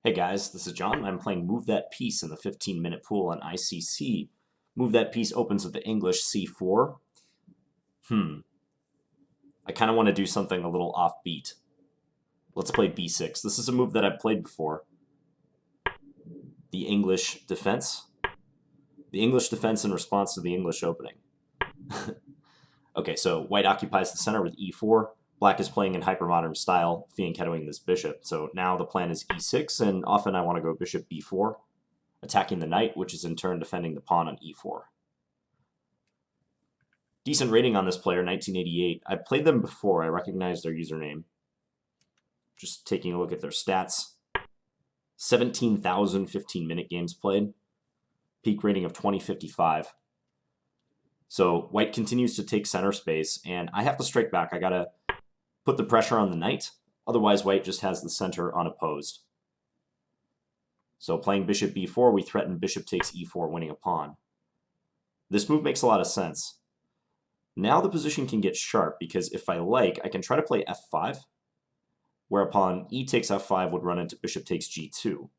Hey guys, this is John. I'm playing Move That Piece in the 15-minute pool on ICC. Move That Piece opens with the English C4. I kind of want to do something a little offbeat. Let's play B6. This is a move that I've played before. The English defense. The English defense in response to the English opening. Okay, so white occupies the center with E4. Black is playing in hypermodern style, fianchettoing this bishop. So now the plan is E6, and often I want to go bishop B4, attacking the knight, which is in turn defending the pawn on E4. Decent rating on this player, 1988. I've played them before. I recognize their username. Just taking a look at their stats. 17,000 15-minute games played. Peak rating of 2055. So white continues to take center space, and I have to strike back. I gotta put the pressure on the knight. Otherwise, white just has the center unopposed. So playing bishop b4, we threaten bishop takes e4, winning a pawn. This move makes a lot of sense. Now the position can get sharp, because if I like, I can try to play f5, whereupon e takes f5 would run into bishop takes g2.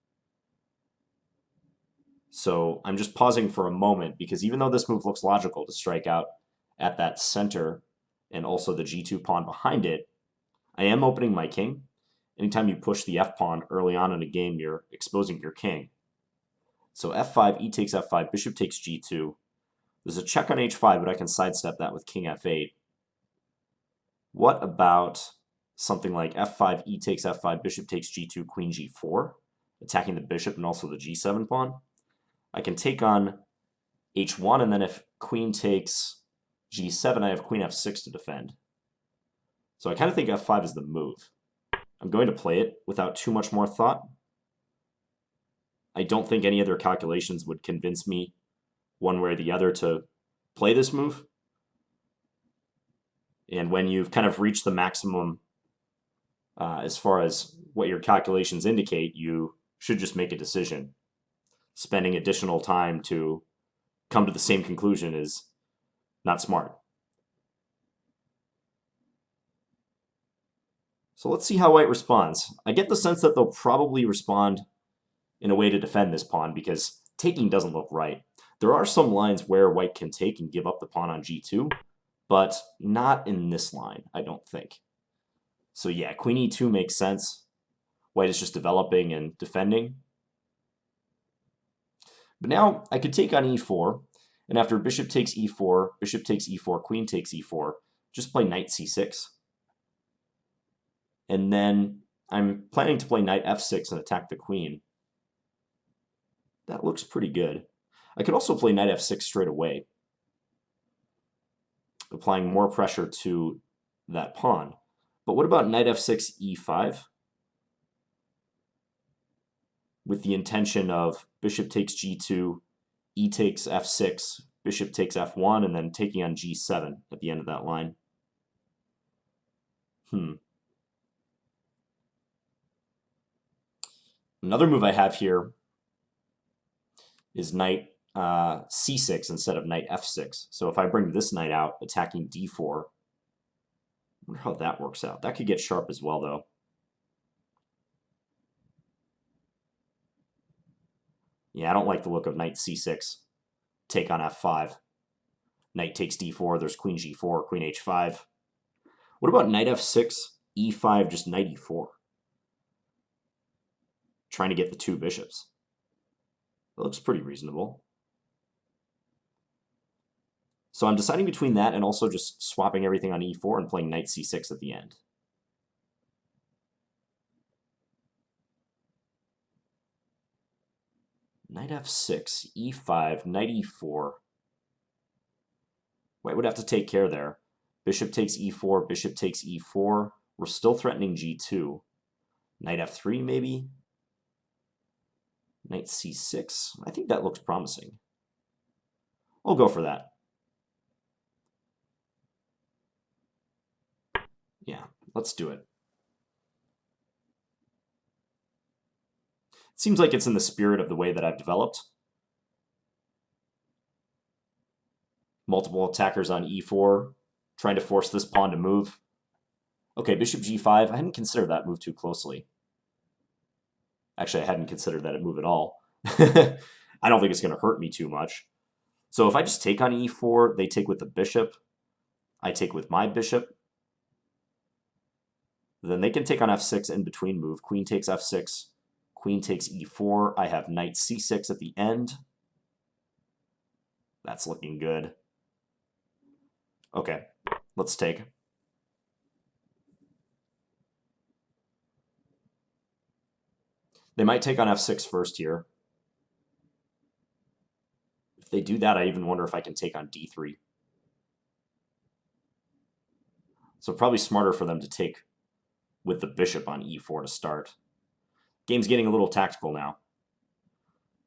So I'm just pausing for a moment, because even though this move looks logical to strike out at that center and also the g2 pawn behind it, I am opening my king. Anytime you push the f pawn early on in a game, you're exposing your king. So f5, e takes f5, bishop takes g2. There's a check on h5, but I can sidestep that with king f8. What about something like f5, e takes f5, bishop takes g2, queen g4, attacking the bishop and also the g7 pawn? I can take on h1, and then if queen takes g7, I have queen f6 to defend. So I kind of think f5 is the move. I'm going to play it without too much more thought. I don't think any other calculations would convince me one way or the other to play this move. And when you've kind of reached the maximum as far as what your calculations indicate, you should just make a decision. Spending additional time to come to the same conclusion is not smart. So let's see how white responds. I get the sense that they'll probably respond in a way to defend this pawn, because taking doesn't look right. There are some lines where white can take and give up the pawn on g2, but not in this line, I don't think. So yeah, queen e2 makes sense. White is just developing and defending. But now I could take on e4, and after bishop takes e4, queen takes e4, just play knight c6. And then I'm planning to play knight f6 and attack the queen. That looks pretty good. I could also play knight f6 straight away, applying more pressure to that pawn. But what about knight f6, e5? With the intention of bishop takes g2, e takes f6, bishop takes f1, and then taking on g7 at the end of that line. Another move I have here is knight c6 instead of knight f6. So if I bring this knight out, attacking d4, I wonder how that works out. That could get sharp as well, though. Yeah, I don't like the look of knight c6. Take on f5. Knight takes d4, there's queen g4, queen h5. What about knight f6, e5, just knight e4? Trying to get the two bishops. That looks pretty reasonable. So I'm deciding between that and also just swapping everything on e4 and playing knight c6 at the end. Knight f6, e5, knight e4. White would have to take care there. Bishop takes e4, bishop takes e4. We're still threatening g2. Knight f3 maybe? Knight c6. I think that looks promising. I'll go for that. Yeah, let's do it. It seems like it's in the spirit of the way that I've developed. Multiple attackers on e4, trying to force this pawn to move. Okay, bishop g5. I hadn't considered that move too closely. Actually, I hadn't considered that move at all. I don't think it's going to hurt me too much. So if I just take on e4, they take with the bishop, I take with my bishop, then they can take on f6 in between move. Queen takes f6, queen takes e4. I have knight c6 at the end. That's looking good. Okay, let's take. They might take on f6 first here. If they do that, I even wonder if I can take on d3. So probably smarter for them to take with the bishop on e4 to start. Game's getting a little tactical now.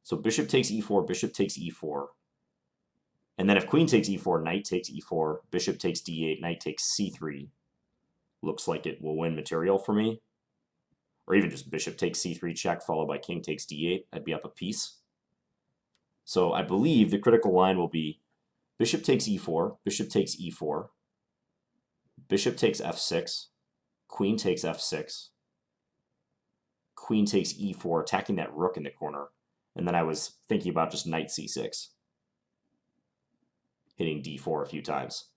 So bishop takes e4, bishop takes e4. And then if queen takes e4, knight takes e4, bishop takes d8, knight takes c3. Looks like it will win material for me. Or even just bishop takes c3 check, followed by king takes d8. I'd be up a piece. So I believe the critical line will be bishop takes e4, bishop takes e4, bishop takes f6, queen takes f6, queen takes e4, attacking that rook in the corner. And then I was thinking about just knight c6, hitting d4 a few times.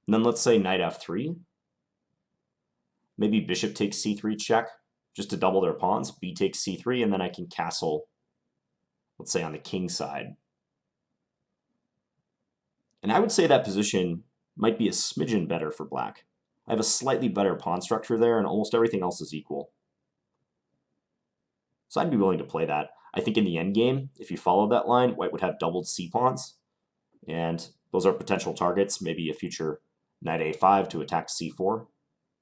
And then let's say knight f3. Maybe bishop takes c3 check, just to double their pawns. B takes c3, and then I can castle, let's say, on the king side. And I would say that position might be a smidgen better for black. I have a slightly better pawn structure there, and almost everything else is equal. So I'd be willing to play that. I think in the endgame, if you follow that line, white would have doubled c-pawns, and those are potential targets. Maybe a future knight a5 to attack c4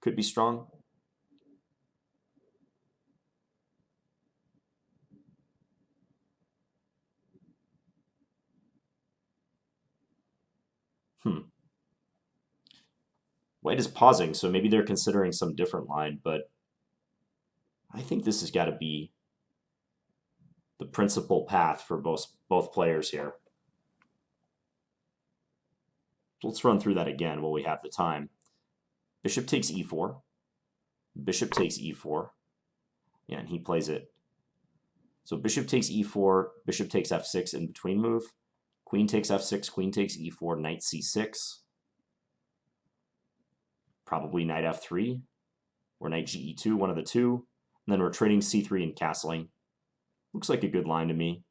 could be strong. White is pausing, so maybe they're considering some different line, but I think this has got to be the principal path for both players here. Let's run through that again while we have the time. Bishop takes e4. Bishop takes e4. Yeah, and he plays it. So bishop takes e4, bishop takes f6 in between move. Queen takes f6, queen takes e4, knight c6. Probably knight f3 or knight ge2, one of the two. And then retreating c3 and castling. Looks like a good line to me.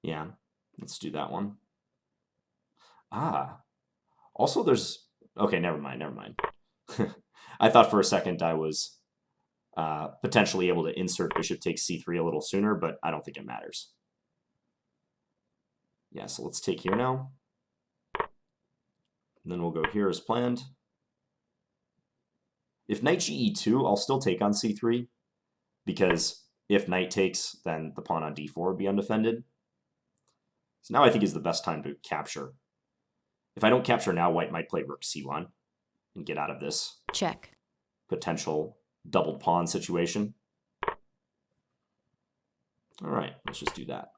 Yeah, let's do that one. Also there's, okay, never mind. I thought for a second I was potentially able to insert bishop takes c3 a little sooner, but I don't think it matters. Yeah, so let's take here now. And then we'll go here as planned. If knight ge2, I'll still take on c3, because if knight takes, then the pawn on d4 would be undefended. So now I think is the best time to capture. If I don't capture now, white might play rook c1 and get out of this check potential doubled pawn situation. All right, let's just do that.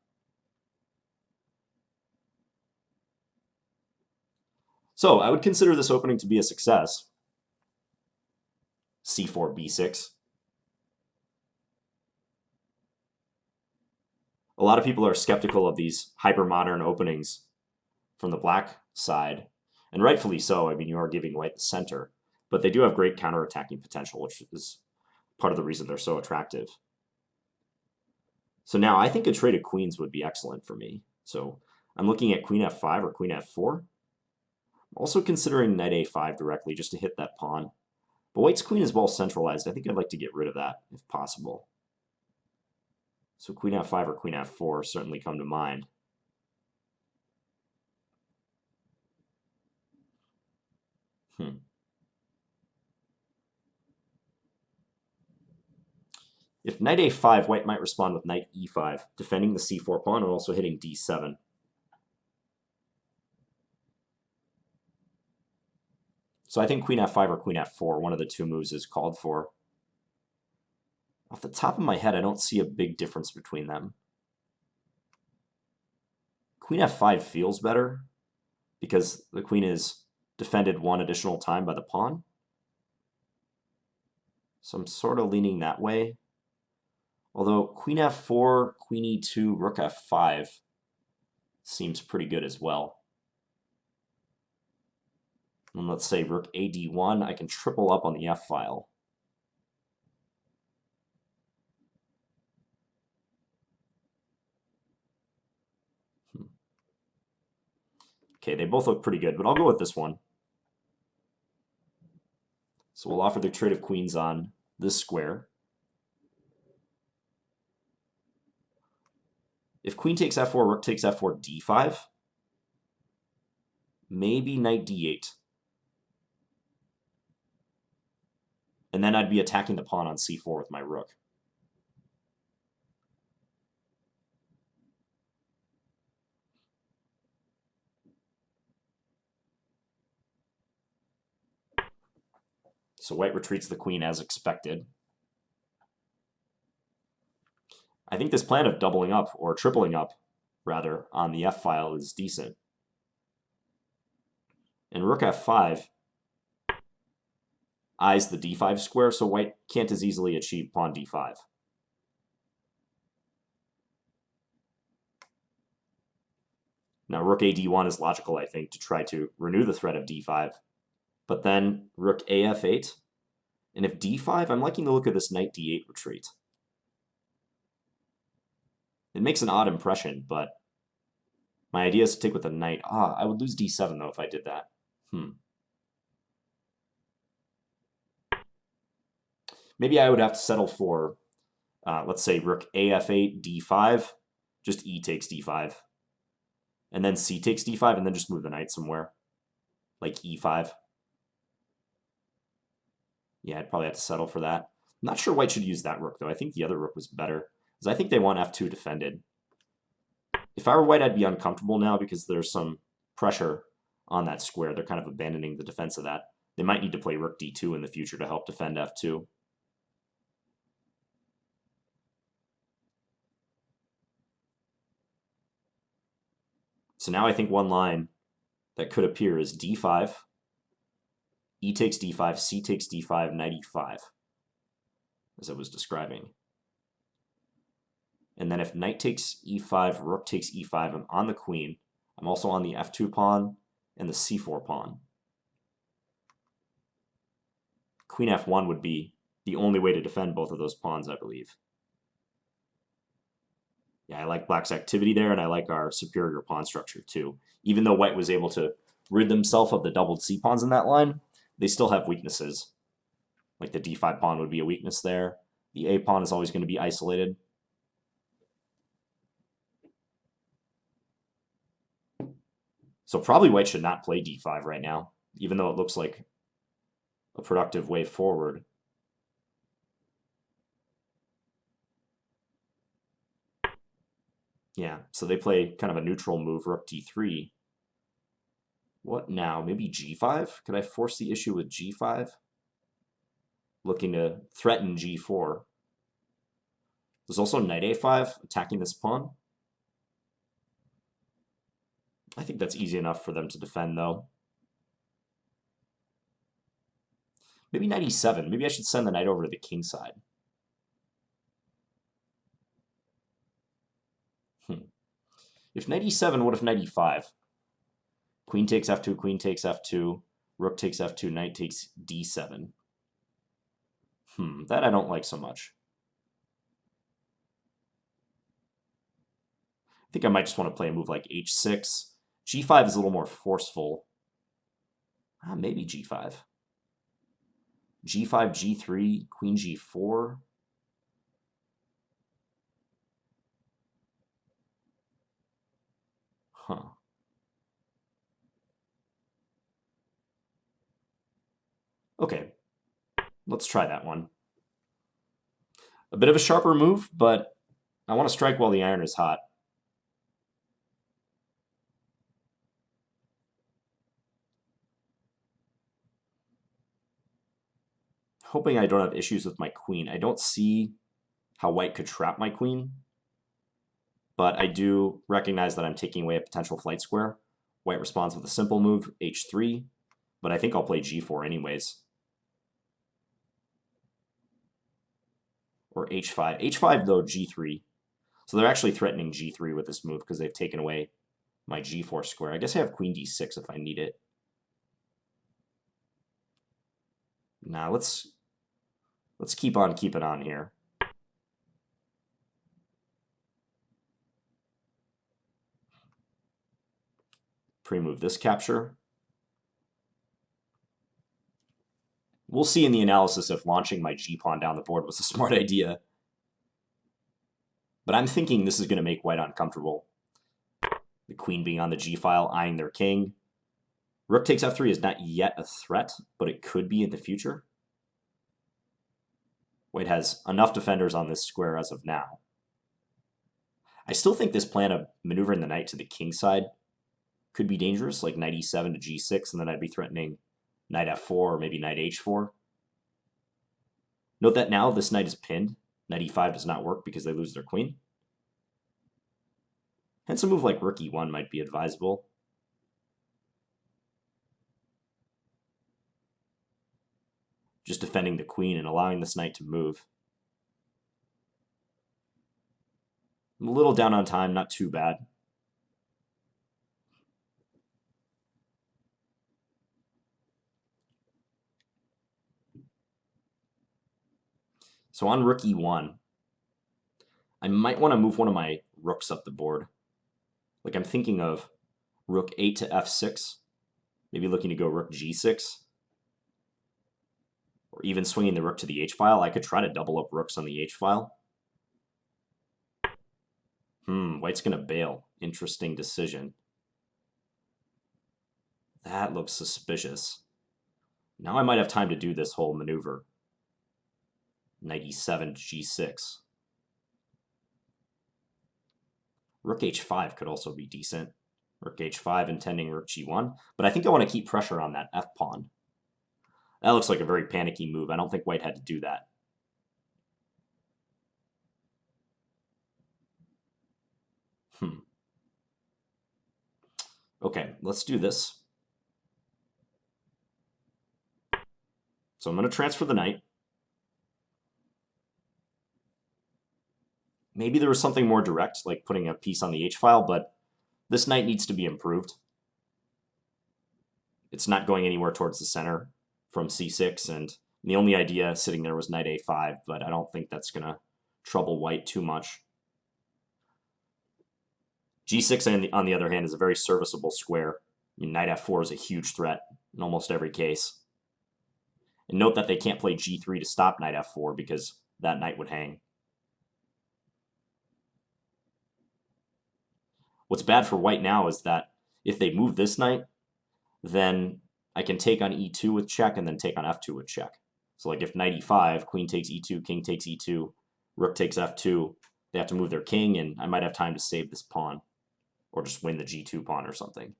So I would consider this opening to be a success. c4, b6. A lot of people are skeptical of these hyper-modern openings from the black side, and rightfully so. I mean, you are giving white the center, but they do have great counterattacking potential, which is part of the reason they're so attractive. So now I think a trade of queens would be excellent for me. So I'm looking at queen f5 or queen f4. I'm also considering knight a5 directly just to hit that pawn. But white's queen is well centralized. I think I'd like to get rid of that if possible. So queen f5 or queen f4 certainly come to mind. If knight a5, white might respond with knight e5, defending the c4 pawn and also hitting d7. So I think queen f5 or queen f4, one of the two moves is called for. Off the top of my head, I don't see a big difference between them. Queen f5 feels better because the queen is defended one additional time by the pawn. So I'm sort of leaning that way. Although queen f4, queen e2, rook f5 seems pretty good as well. And let's say rook a d1, I can triple up on the f file. Okay, they both look pretty good, but I'll go with this one. So we'll offer the trade of queens on this square. If queen takes f4, rook takes f4, d5, maybe knight d8. And then I'd be attacking the pawn on c4 with my rook. So white retreats the queen as expected. I think this plan of doubling up, or tripling up, rather, on the f file is decent. And rook f5 eyes the d5 square, so white can't as easily achieve pawn d5. Now rook a d1 is logical, I think, to try to renew the threat of d5. But then rook a f8, and if d5, I'm liking the look of this knight d8 retreat. It makes an odd impression, but my idea is to take with the knight. I would lose d7, though, if I did that. Maybe I would have to settle for, let's say, rook a f8, d5, just e takes d5. And then c takes d5, and then just move the knight somewhere, like e5. Yeah, I'd probably have to settle for that. I'm not sure white should use that rook, though. I think the other rook was better, because I think they want f2 defended. If I were white, I'd be uncomfortable now because there's some pressure on that square. They're kind of abandoning the defense of that. They might need to play rook d2 in the future to help defend f2. So now I think one line that could appear is d5, e takes d5, c takes d5, knight e5, as I was describing. And then if knight takes e5, rook takes e5, I'm on the queen. I'm also on the f2 pawn and the c4 pawn. Queen f1 would be the only way to defend both of those pawns, I believe. Yeah, I like black's activity there, and I like our superior pawn structure too. Even though white was able to rid themselves of the doubled c pawns in that line, they still have weaknesses. Like the d5 pawn would be a weakness there. The a pawn is always going to be isolated. So probably white should not play d5 right now, even though it looks like a productive way forward. Yeah, so they play kind of a neutral move, rook d3. What now? Maybe g5? Could I force the issue with g5? Looking to threaten g4. There's also knight a5 attacking this pawn. I think that's easy enough for them to defend, though. Maybe knight e7. Maybe I should send the knight over to the kingside. If knight e7, what if knight e5? Queen takes f2, queen takes f2, rook takes f2, knight takes d7. That I don't like so much. I think I might just want to play a move like h6. g5 is a little more forceful. Maybe g5. g5, g3, queen g4. Okay, let's try that one. A bit of a sharper move, but I want to strike while the iron is hot. Hoping I don't have issues with my queen. I don't see how white could trap my queen. but I do recognize that I'm taking away a potential flight square. White responds with a simple move, h3, but I think I'll play g4 anyways. Or h5. h5, though, g3. So they're actually threatening g3 with this move because they've taken away my g4 square. I guess I have queen d6 if I need it. Now let's keep on keeping on here. Pre-move this capture. We'll see in the analysis if launching my g-pawn down the board was a smart idea. But I'm thinking this is going to make white uncomfortable. The queen being on the g-file, eyeing their king. Rook takes f3 is not yet a threat, but it could be in the future. White has enough defenders on this square as of now. I still think this plan of maneuvering the knight to the king side could be dangerous, like knight e7 to g6, and then I'd be threatening knight f4 or maybe knight h4. Note that now this knight is pinned. Knight e5 does not work because they lose their queen. Hence a move like rook e1 might be advisable. Just defending the queen and allowing this knight to move. I'm a little down on time, not too bad. So on rook e1, I might want to move one of my rooks up the board. Like I'm thinking of rook 8 to f6, maybe looking to go rook g6, or even swinging the rook to the h-file. I could try to double up rooks on the h-file. White's going to bail. Interesting decision. That looks suspicious. Now I might have time to do this whole maneuver. Knight e7 g6. Rook h5 could also be decent. Rook h5 intending rook g1. But I think I want to keep pressure on that f-pawn. That looks like a very panicky move. I don't think white had to do that. Okay, let's do this. So I'm going to transfer the knight. Maybe there was something more direct, like putting a piece on the h-file, but this knight needs to be improved. It's not going anywhere towards the center from c6, and the only idea sitting there was knight a5, but I don't think that's going to trouble white too much. g6, on the other hand, is a very serviceable square. I mean, knight f4 is a huge threat in almost every case. And note that they can't play g3 to stop knight f4 because that knight would hang. What's bad for white now is that if they move this knight, then I can take on e2 with check and then take on f2 with check. So like if knight e5, queen takes e2, king takes e2, rook takes f2, they have to move their king, and I might have time to save this pawn or just win the g2 pawn or something.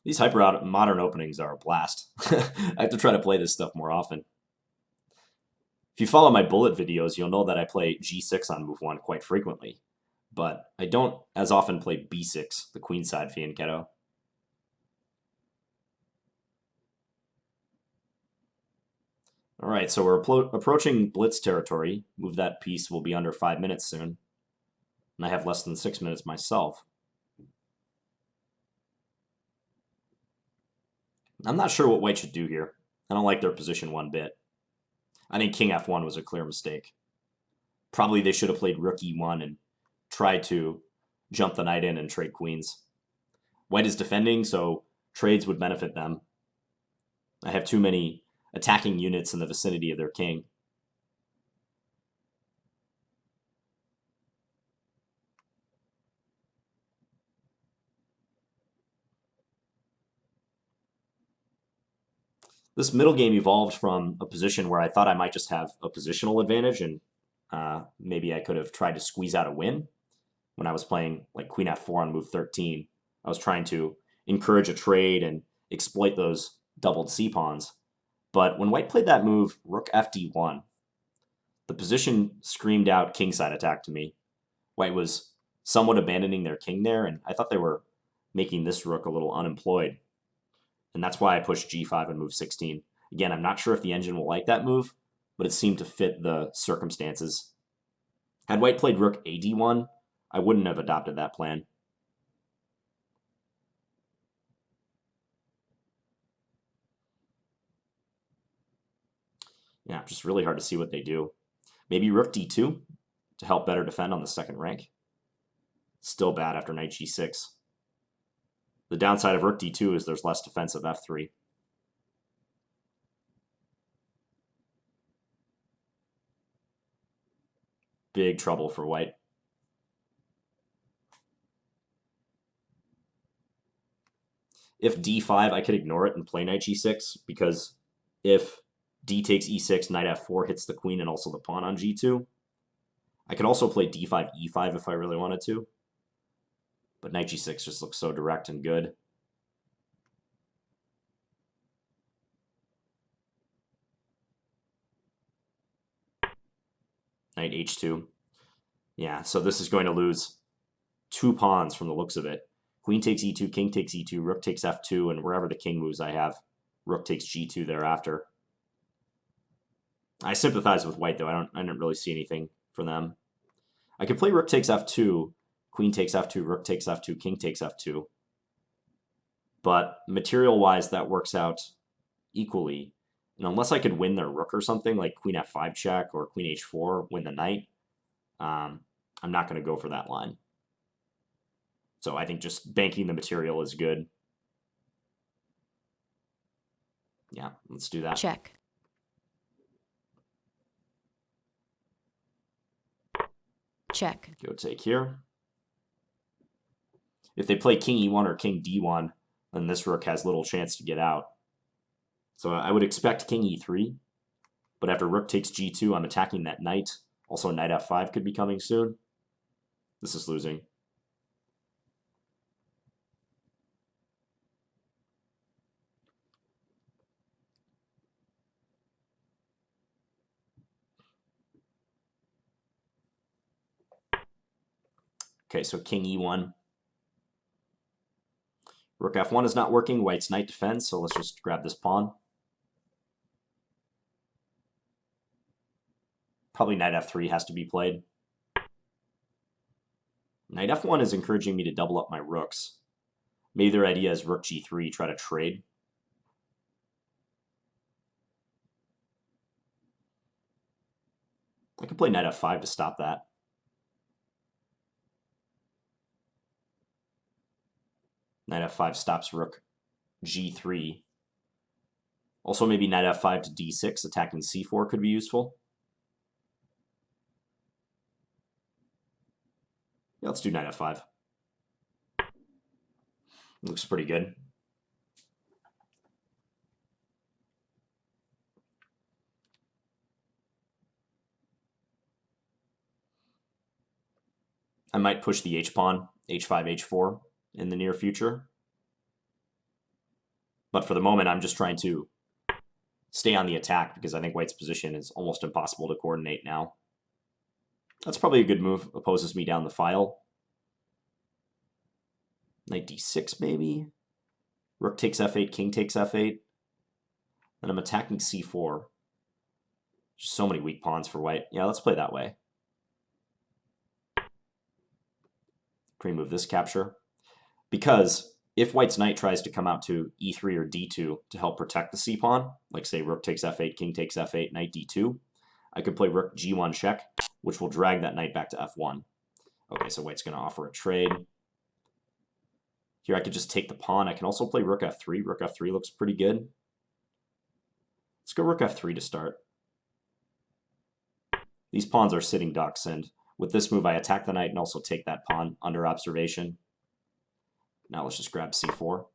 These hyper-modern openings are a blast. I have to try to play this stuff more often. If you follow my bullet videos, you'll know that I play g6 on move 1 quite frequently, but I don't as often play b6, the queenside fianchetto. All right, so we're approaching blitz territory. Move that piece will be under 5 minutes soon, and I have less than 6 minutes myself. I'm not sure what white should do here. I don't like their position one bit. I think king f1 was a clear mistake. Probably they should have played rook e1 and tried to jump the knight in and trade queens. White is defending, so trades would benefit them. I have too many attacking units in the vicinity of their king. This middle game evolved from a position where I thought I might just have a positional advantage, and maybe I could have tried to squeeze out a win when I was playing like queen f4 on move 13. I was trying to encourage a trade and exploit those doubled c-pawns. But when white played that move, rook fd1, the position screamed out kingside attack to me. White was somewhat abandoning their king there, and I thought they were making this rook a little unemployed. And that's why I pushed g5 and move 16. Again, I'm not sure if the engine will like that move, but it seemed to fit the circumstances. Had white played rook ad1, I wouldn't have adopted that plan. Yeah, just really hard to see what they do. Maybe rook d2 to help better defend on the second rank. Still bad after knight g6. The downside of rook d2 is there's less defensive f3. Big trouble for white. If d5, I could ignore it and play knight g6, because if d takes e6, knight f4 hits the queen and also the pawn on g2. I could also play d5, e5 if I really wanted to. But knight g6 just looks so direct and good. Knight h2. Yeah, so this is going to lose 2 pawns from the looks of it. Queen takes e2, king takes e2, rook takes f2, and wherever the king moves I have, rook takes g2 thereafter. I sympathize with white, though. I didn't really see anything for them. I could play rook takes f2, queen takes f2, rook takes f2, king takes f2. But material-wise, that works out equally. And unless I could win their rook or something, like queen f5 check or queen h4, win the knight, I'm not going to go for that line. So I think just banking the material is good. Yeah, let's do that. Check. Check. Go take here. If they play king e1 or king d1, then this rook has little chance to get out. So I would expect king e3, but after rook takes g2, I'm attacking that knight. Also, knight f5 could be coming soon. This is losing. Okay, so king e1. Rook f1 is not working. White's knight defends, so let's just grab this pawn. Probably knight f3 has to be played. Knight f1 is encouraging me to double up my rooks. Maybe their idea is rook g3, try to trade. I could play knight f5 to stop that. Knight f5 stops rook g3. Also, maybe knight f5 to d6, attacking c4 could be useful. Yeah, let's do knight f5. Looks pretty good. I might push the h-pawn, h5, h4 in the near future. But for the moment, I'm just trying to stay on the attack because I think white's position is almost impossible to coordinate now. That's probably a good move. Opposes me down the file. Knight d6 maybe. Rook takes f8, king takes f8. And I'm attacking c4. Just so many weak pawns for white. Yeah, let's play that way. Pre-move this capture. Because if white's knight tries to come out to e3 or d2 to help protect the c-pawn, like say rook takes f8, king takes f8, knight d2, I could play rook g1 check, which will drag that knight back to f1. Okay, so white's going to offer a trade. Here I could just take the pawn. I can also play rook f3. Rook f3 looks pretty good. Let's go rook f3 to start. These pawns are sitting ducks, and with this move I attack the knight and also take that pawn under observation. Now let's just grab c4.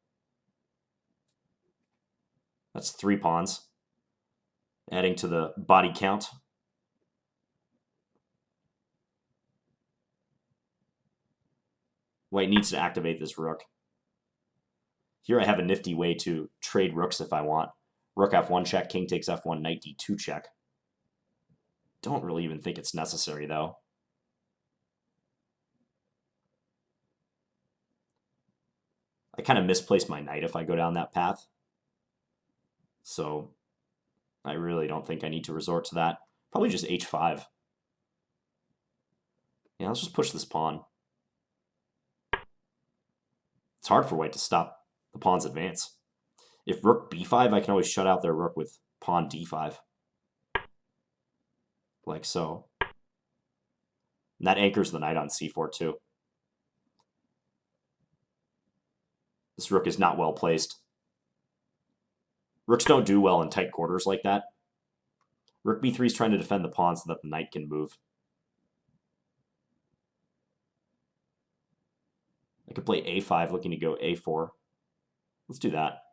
That's 3 pawns, adding to the body count. White needs to activate this rook. Here I have a nifty way to trade rooks if I want. Rook f1 check, king takes f1, knight d2 check. Don't really even think it's necessary, though. I kind of misplaced my knight if I go down that path. So I really don't think I need to resort to that. Probably just h5. Yeah, let's just push this pawn. It's hard for white to stop the pawn's advance. If rook b5, I can always shut out their rook with pawn d5. Like so. And that anchors the knight on c4 too. This rook is not well placed. Rooks don't do well in tight quarters like that. Rook b3 is trying to defend the pawn so that the knight can move. I could play a5 looking to go a4. Let's do that.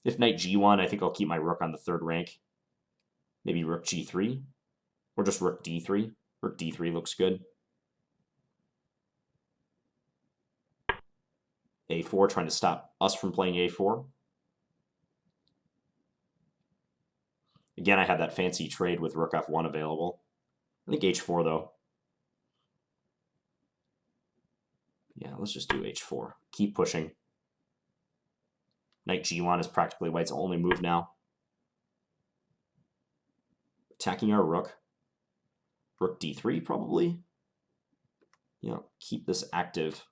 If knight g1, I think I'll keep my rook on the third rank. Maybe rook g3, or just rook d3. Rook d3 looks good. a4, trying to stop us from playing a4. Again, I have that fancy trade with rook f1 available. I think h4, though. Yeah, let's just do h4. Keep pushing. Knight g1 is practically white's only move now. Attacking our rook. Rook d3, probably. Yeah, keep this active.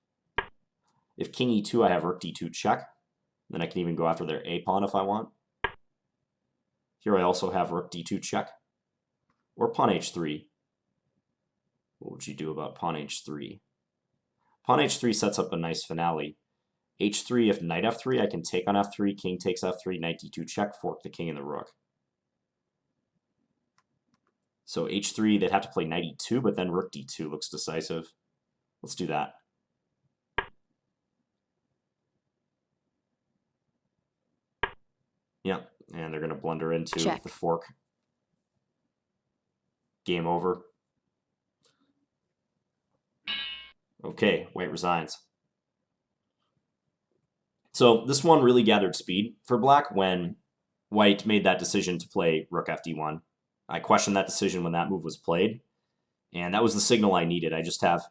If king e2, I have rook d2 check. Then I can even go after their a pawn if I want. Here I also have rook d2 check. Or pawn h3. What would you do about pawn h3? Pawn h3 sets up a nice finale. h3, if knight f3, I can take on f3, king takes f3, knight d2 check, fork the king and the rook. So h3, they'd have to play knight e2, but then rook d2 looks decisive. Let's do that. Yeah, and they're going to blunder into Check. the fork. Game over. Okay, white resigns. So this one really gathered speed for black when white made that decision to play rook fd1. I questioned that decision when that move was played, and that was the signal I needed. I just have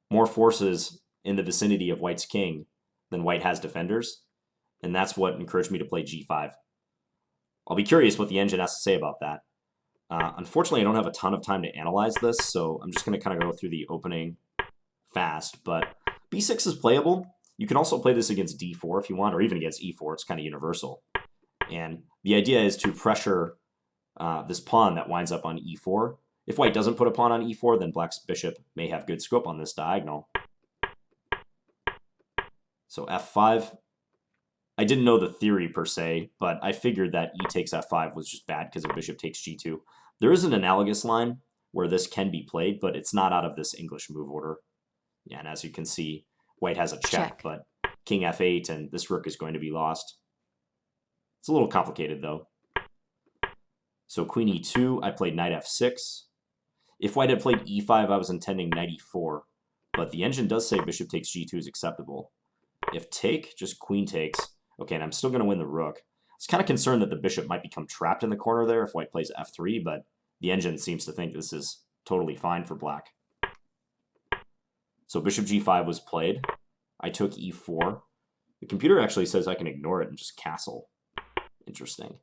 more forces in the vicinity of white's king than white has defenders, and that's what encouraged me to play g5. I'll be curious what the engine has to say about that. Unfortunately, I don't have a ton of time to analyze this, so I'm just going to kind of go through the opening fast, but b6 is playable. You can also play this against d4 if you want, or even against e4. It's kind of universal. And the idea is to pressure this pawn that winds up on e4. If white doesn't put a pawn on e4, then black's bishop may have good scope on this diagonal. So f5. I didn't know the theory per se, but I figured that e takes f5 was just bad because of bishop takes g2. There is an analogous line where this can be played, but it's not out of this English move order. Yeah, and as you can see, white has a check, but king f8, and this rook is going to be lost. It's a little complicated, though. So queen e2, I played knight f6. If white had played e5, I was intending knight e4, but the engine does say bishop takes g2 is acceptable. If take, just queen takes. Okay, and I'm still going to win the rook. I was kind of concerned that the bishop might become trapped in the corner there if white plays f3, but the engine seems to think this is totally fine for black. So bishop g5 was played. I took e4. The computer actually says I can ignore it and just castle. Interesting.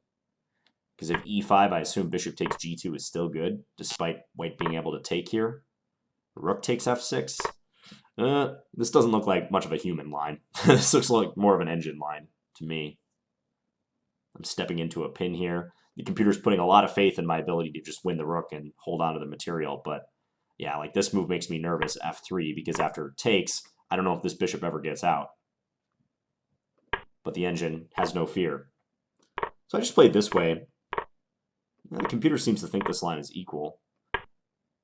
Because if e5, I assume bishop takes g2 is still good, despite white being able to take here. Rook takes f6. This doesn't look like much of a human line. This looks like more of an engine line to me. I'm stepping into a pin here. The computer's putting a lot of faith in my ability to just win the rook and hold on to the material, but yeah, like this move makes me nervous, f3, because after it takes, I don't know if this bishop ever gets out. But the engine has no fear. So I just played this way. The computer seems to think this line is equal.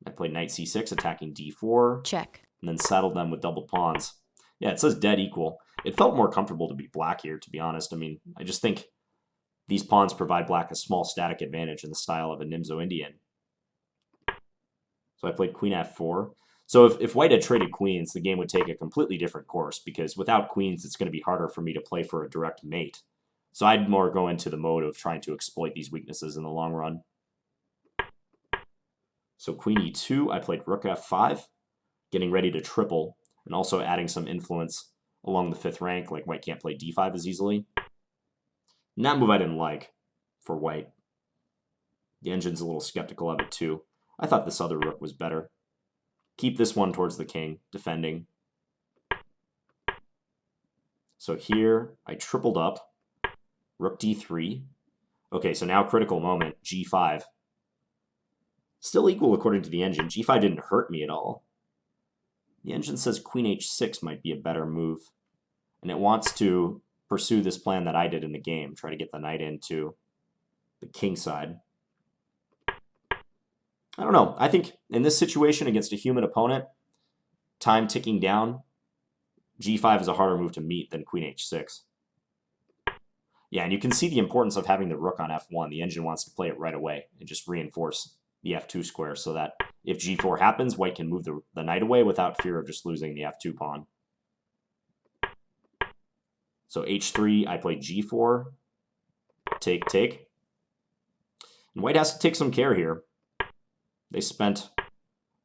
I played knight c6, attacking d4. Check. And then saddled them with double pawns. Yeah, it says dead equal. It felt more comfortable to be black here, to be honest. I mean, I just think these pawns provide black a small static advantage in the style of a Nimzo Indian. So I played queen f4. So if white had traded queens, the game would take a completely different course, because without queens, it's going to be harder for me to play for a direct mate. So I'd more go into the mode of trying to exploit these weaknesses in the long run. So queen e2, I played rook f5, getting ready to triple, and also adding some influence along the 5th rank, like white can't play d5 as easily. And that move I didn't like for white. The engine's a little skeptical of it too. I thought this other rook was better. Keep this one towards the king, defending. So here, I tripled up. Rook d3. Okay, so now critical moment, g5. Still equal according to the engine. g5 didn't hurt me at all. The engine says queen h6 might be a better move. And it wants to pursue this plan that I did in the game, try to get the knight into the kingside. I don't know. I think in this situation against a human opponent, time ticking down, g5 is a harder move to meet than queen h6. Yeah, and you can see the importance of having the rook on f1. The engine wants to play it right away and just reinforce the f2 square so that if g4 happens, white can move the knight away without fear of just losing the f2 pawn. So h3, I played g4, take, take. And white has to take some care here. They spent a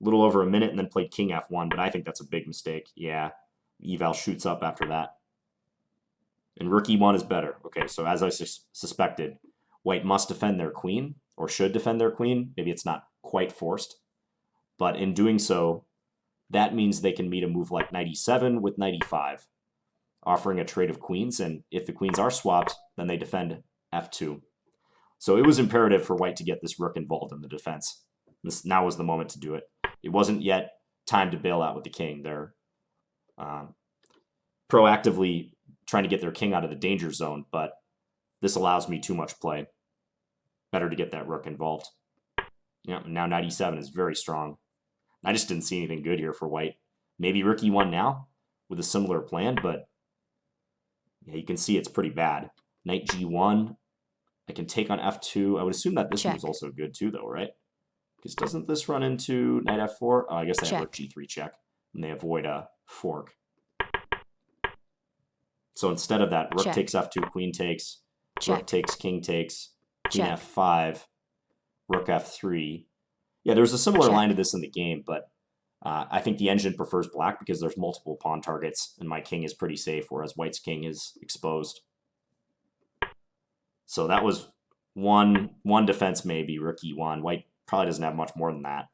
little over a minute and then played king f1, but I think that's a big mistake. Yeah, eval shoots up after that. And rook e1 is better. Okay, so as I suspected, white must defend their queen, or should defend their queen. Maybe it's not quite forced. But in doing so, that means they can meet a move like knight e7 with knight e5, offering a trade of queens. And if the queens are swapped, then they defend f2. So it was imperative for white to get this rook involved in the defense. This now was the moment to do it. It wasn't yet time to bail out with the king. They're proactively trying to get their king out of the danger zone, but this allows me too much play. Better to get that rook involved. Yeah, now knight e7 is very strong. I just didn't see anything good here for white. Maybe rook e1 now with a similar plan, but yeah, you can see it's pretty bad. Knight g1. I can take on f2. I would assume that this move's also good too, though, right? Because doesn't this run into knight f4? Oh, I guess they have rook g3 check, and they avoid a fork. So instead of that, rook takes f2, queen takes, rook takes, king takes, queen f5, rook f3. Yeah, there's a similar line to this in the game, but I think the engine prefers black because there's multiple pawn targets, and my king is pretty safe, whereas white's king is exposed. So that was one defense maybe, rook e1. White probably doesn't have much more than that.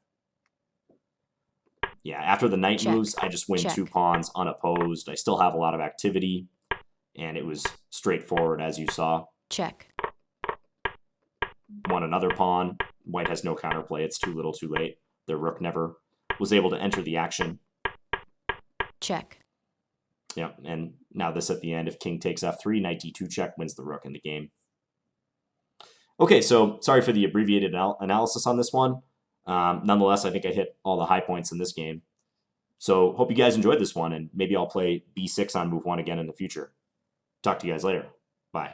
Yeah, after the knight moves, I just win 2 pawns unopposed. I still have a lot of activity, and it was straightforward, as you saw. Check. Won another pawn. White has no counterplay. It's too little, too late. Their rook never was able to enter the action. Check. Yeah, and now this at the end. If king takes f3, knight d2 check wins the rook in the game. Okay, so sorry for the abbreviated analysis on this one. Nonetheless, I think I hit all the high points in this game. So hope you guys enjoyed this one, and maybe I'll play b6 on move 1 again in the future. Talk to you guys later. Bye.